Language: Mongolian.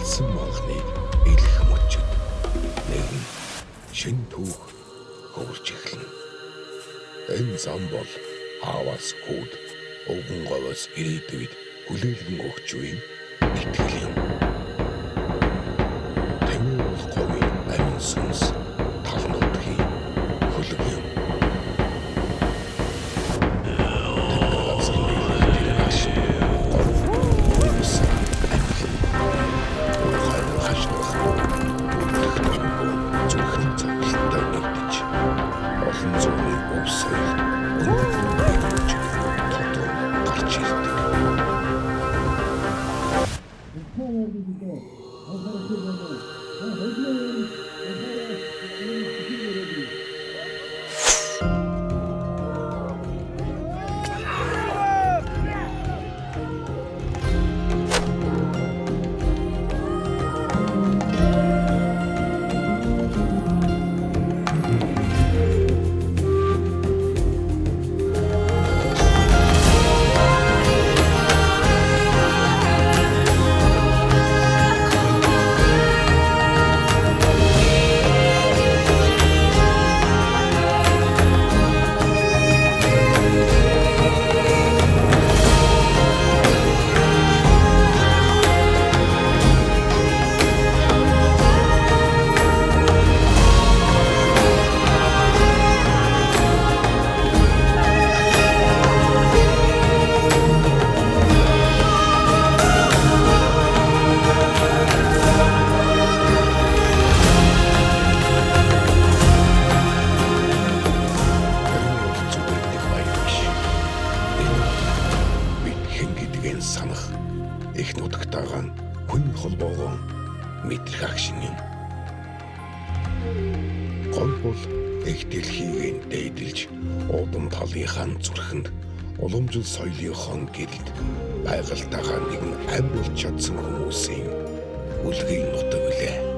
алдсан манхныг элэх мөчөд нэгэн шин түүх хөвөрч эхэлнэ. Энэ зам бол ааваас хүүд өвгөн говоос ирээдүйд хүлээлгэн өгч буй итгэл юм. Тэмээ бол говийн амин сүнс талнуудхийн хөлөг юм. Олон зууны өв соёл өнөөдрийн тодор гарч ирдэг. Санах их нутагтайгаа хүн холбоогоо мэдрэх агшин юм. Гол бол их дэлхийг дээдэлж уудам талынхаа зүрхэнд уламжил соёлынхон гэрэлд байгальтайгаа нэгэн амь болж чадсан хүмүүсийн үлгийн нутаг үлээ.